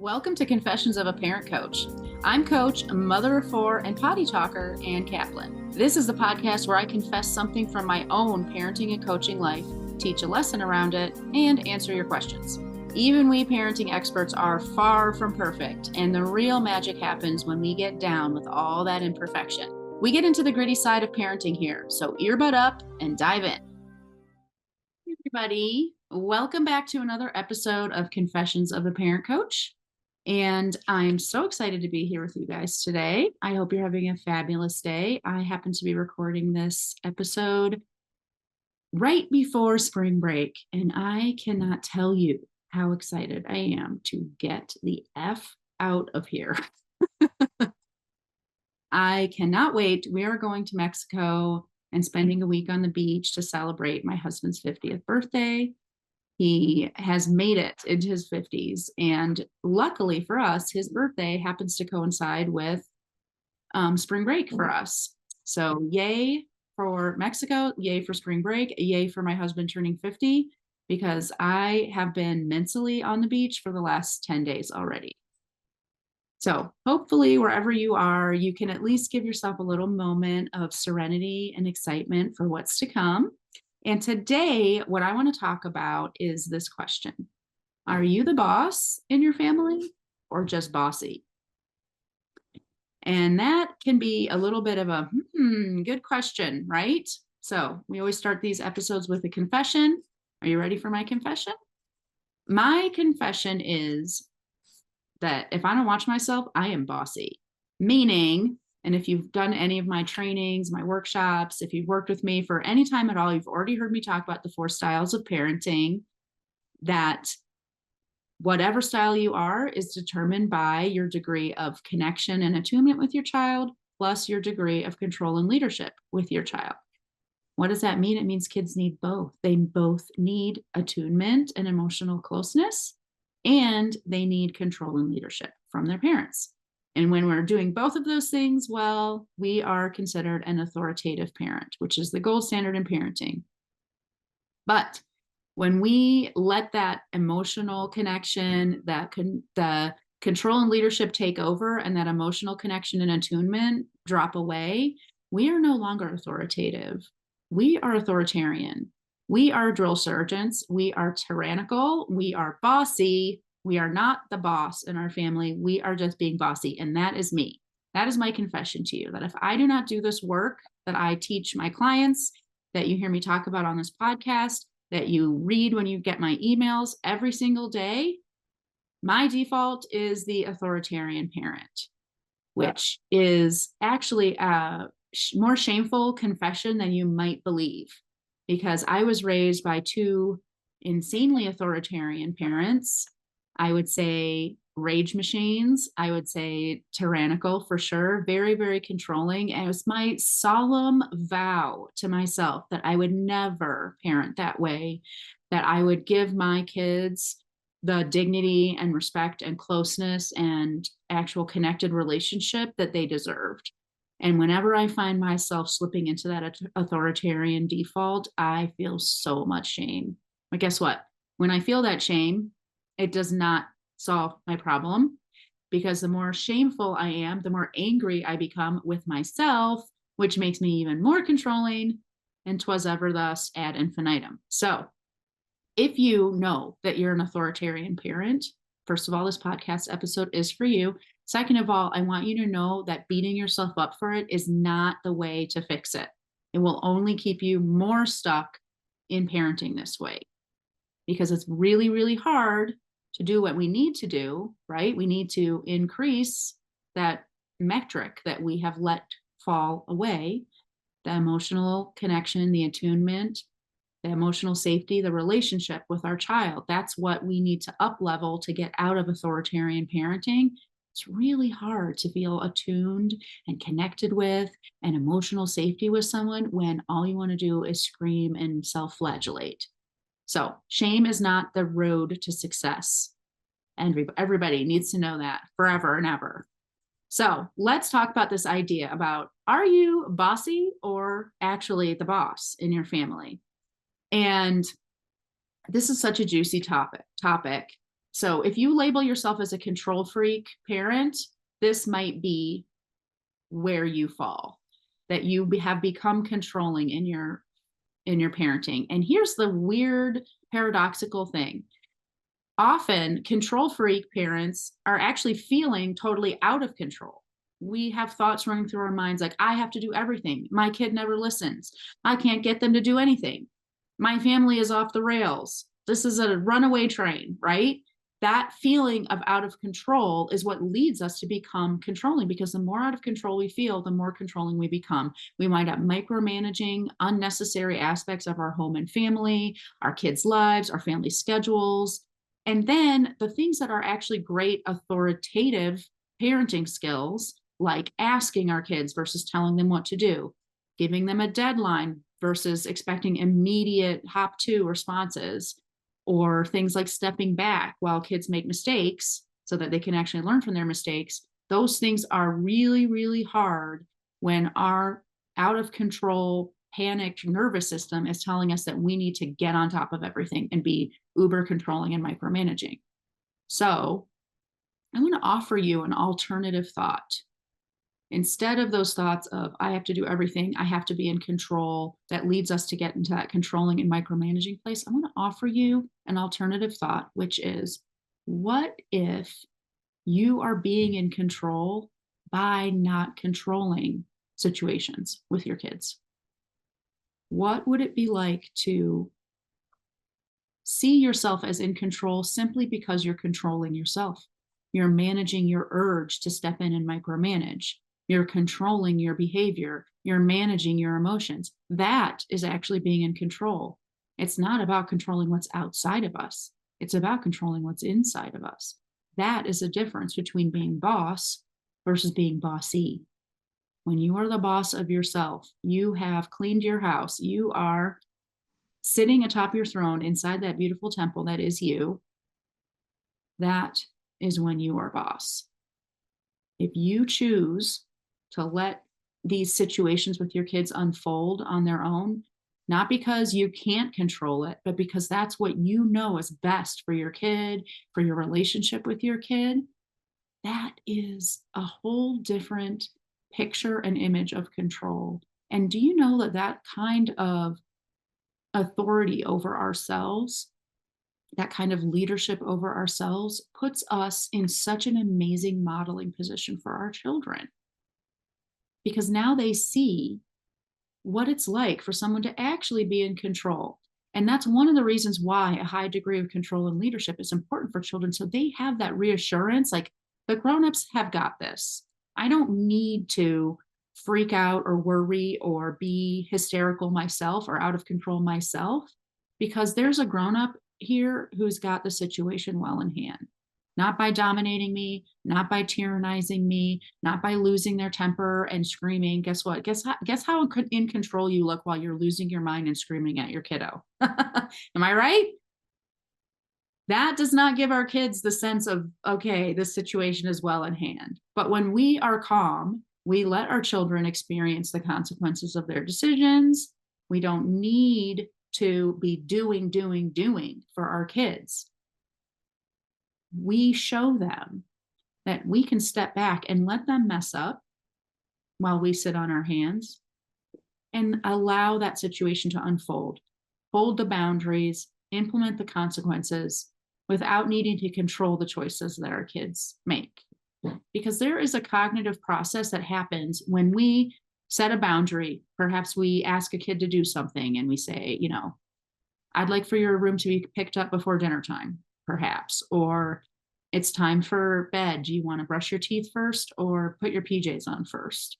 Welcome to Confessions of a Parent Coach. I'm Coach, mother of four, and potty talker, Ann Kaplan. This is the podcast where I confess something from my own parenting and coaching life, teach a lesson around it, and answer your questions. Even we parenting experts are far from perfect, and the real magic happens when we get down with all that imperfection. We get into the gritty side of parenting here, so earbud up and dive in. Hey everybody, welcome back to another episode of Confessions of a Parent Coach. And I'm so excited to be here with you guys today. I hope you're having a fabulous day. I happen to be recording this episode right before spring break, and I cannot tell you how excited I am to get the F out of here. I cannot wait. We are going to Mexico and spending a week on the beach to celebrate my husband's 50th birthday. He has made it into his 50s. And luckily for us, his birthday happens to coincide with spring break for us. So yay for Mexico, yay for spring break, yay for my husband turning 50, because I have been mentally on the beach for the last 10 days already. So hopefully wherever you are, you can at least give yourself a little moment of serenity and excitement for what's to come. And today, what I want to talk about is this question. Are you the boss in your family or just bossy? And that can be a little bit of a good question, right? So we always start these episodes with a confession. Are you ready for my confession? My confession is that if I don't watch myself, I am bossy. Meaning, and if you've done any of my trainings, my workshops, if you've worked with me for any time at all, you've already heard me talk about the 4 styles of parenting, that whatever style you are is determined by your degree of connection and attunement with your child, plus your degree of control and leadership with your child. What does that mean? It means kids need both. They both need attunement and emotional closeness, and they need control and leadership from their parents. And when we're doing both of those things well, we are considered an authoritative parent, which is the gold standard in parenting. But when we let that emotional connection, the control and leadership take over, and that emotional connection and attunement drop away, we are no longer authoritative. We are authoritarian. We are drill sergeants. We are tyrannical. We are bossy. We are not the boss in our family. We are just being bossy. And that is me. That is my confession to you, that if I do not do this work that I teach my clients, that you hear me talk about on this podcast, that you read when you get my emails every single day, my default is the authoritarian parent, which is actually a more shameful confession than you might believe, because I was raised by 2 insanely authoritarian parents. I would say rage machines. I would say tyrannical for sure, very, very controlling. And it was my solemn vow to myself that I would never parent that way, that I would give my kids the dignity and respect and closeness and actual connected relationship that they deserved. And whenever I find myself slipping into that authoritarian default, I feel so much shame. But guess what? When I feel that shame, it does not solve my problem, because the more shameful I am, the more angry I become with myself, which makes me even more controlling, and 'twas ever thus ad infinitum. So if you know that you're an authoritarian parent, first of all, this podcast episode is for you. Second of all, I want you to know that beating yourself up for it is not the way to fix it. It will only keep you more stuck in parenting this way, because it's really, really hard to do what we need to do, right? We need to increase that metric that we have let fall away, the emotional connection, the attunement, the emotional safety, the relationship with our child. That's what we need to up level to get out of authoritarian parenting. It's really hard to feel attuned and connected with and emotional safety with someone when all you want to do is scream and self-flagellate. So shame is not the road to success. And everybody needs to know that forever and ever. So let's talk about this idea about, are you bossy or actually the boss in your family? And this is such a juicy topic. So if you label yourself as a control freak parent, this might be where you fall, that you have become controlling in your parenting. And here's the weird paradoxical thing. Often control freak parents are actually feeling totally out of control. We have thoughts running through our minds like, I have to do everything. My kid never listens. I can't get them to do anything. My family is off the rails. This is a runaway train, right? That feeling of out of control is what leads us to become controlling, because the more out of control we feel, the more controlling we become. We wind up micromanaging unnecessary aspects of our home and family, our kids' lives, our family schedules. And then the things that are actually great authoritative parenting skills, like asking our kids versus telling them what to do, giving them a deadline versus expecting immediate hop to responses, or things like stepping back while kids make mistakes so that they can actually learn from their mistakes. Those things are really, really hard when our out of control, panicked nervous system is telling us that we need to get on top of everything and be uber controlling and micromanaging. So I want to offer you an alternative thought. Instead of those thoughts of, I have to do everything, I have to be in control, that leads us to get into that controlling and micromanaging place, I want to offer you an alternative thought, which is, what if you are being in control by not controlling situations with your kids? What would it be like to see yourself as in control simply because you're controlling yourself? You're managing your urge to step in and micromanage. You're controlling your behavior. You're managing your emotions. That is actually being in control. It's not about controlling what's outside of us. It's about controlling what's inside of us. That is the difference between being boss versus being bossy. When you are the boss of yourself, you have cleaned your house, you are sitting atop your throne inside that beautiful temple that is you, that is when you are boss. If you choose to let these situations with your kids unfold on their own, not because you can't control it, but because that's what you know is best for your kid, for your relationship with your kid, that is a whole different picture and image of control. And do you know that that kind of authority over ourselves, that kind of leadership over ourselves, puts us in such an amazing modeling position for our children? Because now they see what it's like for someone to actually be in control. And that's one of the reasons why a high degree of control and leadership is important for children. So they have that reassurance, like, the grown-ups have got this. I don't need to freak out or worry or be hysterical myself or out of control myself, because there's a grown-up here who's got the situation well in hand. Not by dominating me, not by tyrannizing me, not by losing their temper and screaming. Guess what? Guess how in control you look while you're losing your mind and screaming at your kiddo. Am I right? That does not give our kids the sense of, okay, this situation is well in hand. But when we are calm, we let our children experience the consequences of their decisions. We don't need to be doing for our kids. We show them that we can step back and let them mess up while we sit on our hands and allow that situation to unfold, hold the boundaries, implement the consequences without needing to control the choices that our kids make. Because there is a cognitive process that happens when we set a boundary. Perhaps we ask a kid to do something and we say, I'd like for your room to be picked up before dinner time, perhaps, or it's time for bed. Do you want to brush your teeth first or put your PJs on first?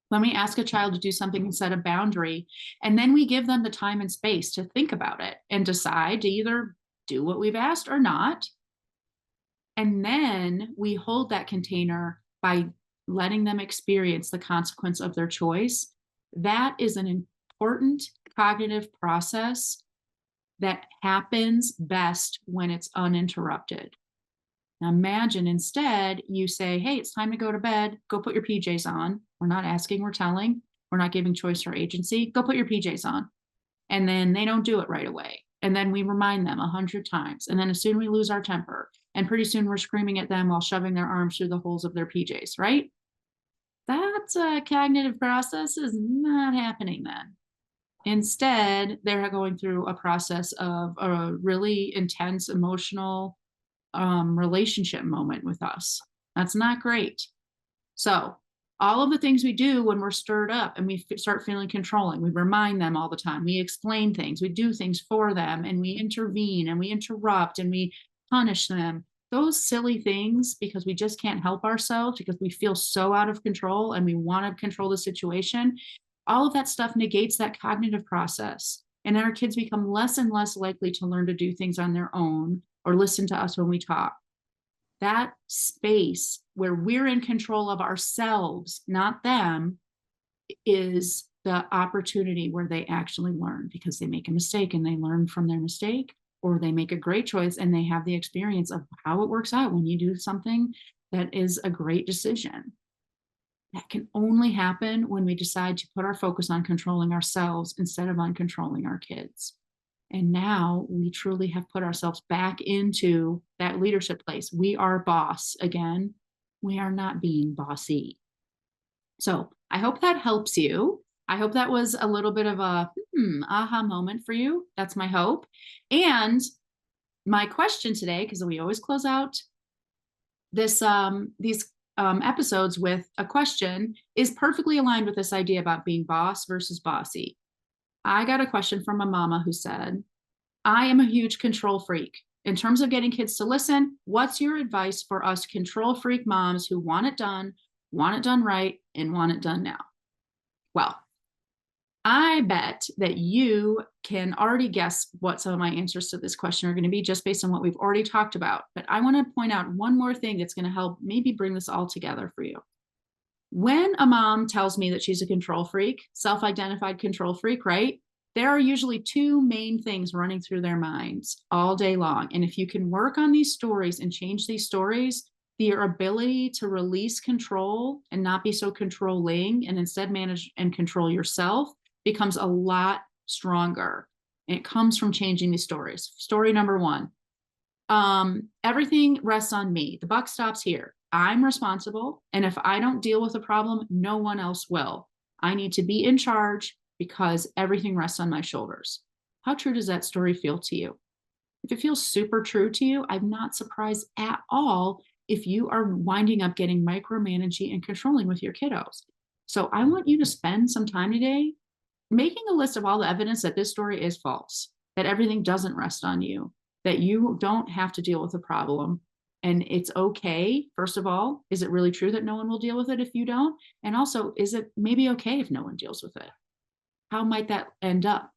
When we ask a child to do something and set a boundary, and then we give them the time and space to think about it and decide to either do what we've asked or not. And then we hold that container by letting them experience the consequence of their choice. That is an important cognitive process that happens best when it's uninterrupted. Now imagine instead you say, hey, it's time to go to bed. Go put your PJs on. We're not asking, we're telling. We're not giving choice or agency. Go put your PJs on. And then they don't do it right away. And then we remind them 100 times. And then as soon as we lose our temper, and pretty soon we're screaming at them while shoving their arms through the holes of their PJs, right? That cognitive process is not happening then. Instead, they're going through a process of a really intense emotional relationship moment with us. That's not great. So all of the things we do when we're stirred up and we start feeling controlling, we remind them all the time, we explain things, we do things for them, and we intervene and we interrupt and we punish them. Those silly things, because we just can't help ourselves, because we feel so out of control and we want to control the situation, all of that stuff negates that cognitive process. And our kids become less and less likely to learn to do things on their own or listen to us when we talk. That space where we're in control of ourselves, not them, is the opportunity where they actually learn, because they make a mistake and they learn from their mistake, or they make a great choice and they have the experience of how it works out when you do something that is a great decision. That can only happen when we decide to put our focus on controlling ourselves instead of on controlling our kids. And now we truly have put ourselves back into that leadership place. We are boss again. We are not being bossy. So I hope that helps you. I hope that was a little bit of a aha moment for you. That's my hope. And my question today, because we always close out these episodes with a question, is perfectly aligned with this idea about being boss versus bossy. I got a question from a mama who said, I am a huge control freak. In terms of getting kids to listen, what's your advice for us control freak moms who want it done right, and want it done now? Well, I bet that you can already guess what some of my answers to this question are going to be just based on what we've already talked about. But I want to point out one more thing that's going to help maybe bring this all together for you. When a mom tells me that she's a control freak, self-identified control freak, right? There are usually two main things running through their minds all day long. And if you can work on these stories and change these stories, your ability to release control and not be so controlling and instead manage and control yourself becomes a lot stronger. And it comes from changing these stories. Story number one, everything rests on me. The buck stops here. I'm responsible. And if I don't deal with a problem, no one else will. I need to be in charge because everything rests on my shoulders. How true does that story feel to you? If it feels super true to you, I'm not surprised at all if you are winding up getting micromanaging and controlling with your kiddos. So I want you to spend some time today making a list of all the evidence that this story is false, that everything doesn't rest on you, that you don't have to deal with a problem. And it's okay. First of all, is it really true that no one will deal with it if you don't? And also, is it maybe okay if no one deals with it? How might that end up?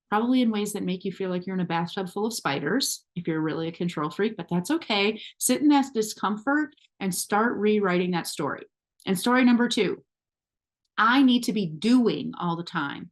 Probably in ways that make you feel like you're in a bathtub full of spiders, if you're really a control freak, but that's okay. Sit in that discomfort and start rewriting that story. And story number two, I need to be doing all the time.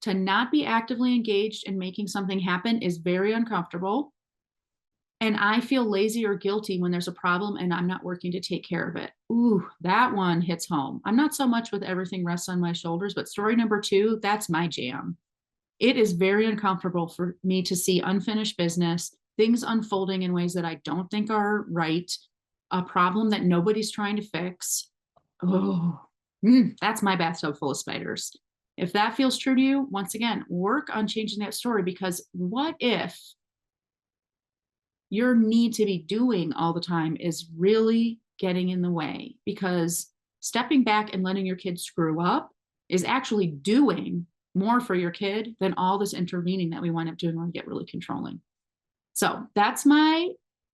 To not be actively engaged in making something happen is very uncomfortable. And I feel lazy or guilty when there's a problem and I'm not working to take care of it. Ooh, that one hits home. I'm not so much with everything rests on my shoulders, but story number two, that's my jam. It is very uncomfortable for me to see unfinished business, things unfolding in ways that I don't think are right, a problem that nobody's trying to fix. Oh, that's my bathtub full of spiders. If that feels true to you, once again, work on changing that story, because what if your need to be doing all the time is really getting in the way? Because stepping back and letting your kid screw up is actually doing more for your kid than all this intervening that we wind up doing when we get really controlling. So that's my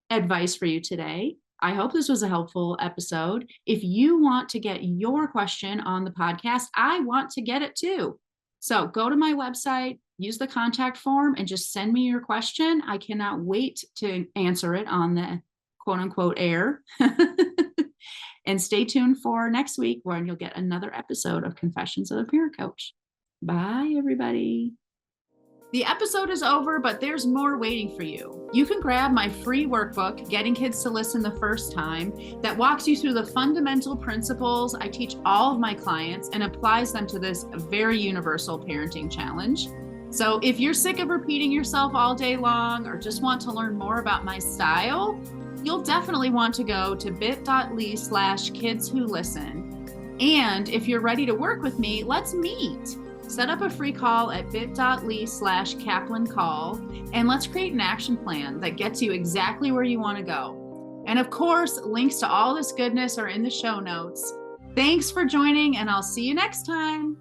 advice for you today. I hope this was a helpful episode. If you want to get your question on the podcast, I want to get it too. So go to my website, use the contact form, and just send me your question. I cannot wait to answer it on the quote unquote air. And stay tuned for next week, when you'll get another episode of Confessions of a Parent Coach. Bye, everybody. The episode is over, but there's more waiting for you. You can grab my free workbook, Getting Kids to Listen the First Time, that walks you through the fundamental principles I teach all of my clients and applies them to this very universal parenting challenge. So if you're sick of repeating yourself all day long or just want to learn more about my style, you'll definitely want to go to bit.ly/kidswholisten. And if you're ready to work with me, let's meet. Set up a free call at bit.ly/Kaplan call, and let's create an action plan that gets you exactly where you want to go. And of course, links to all this goodness are in the show notes. Thanks for joining, and I'll see you next time.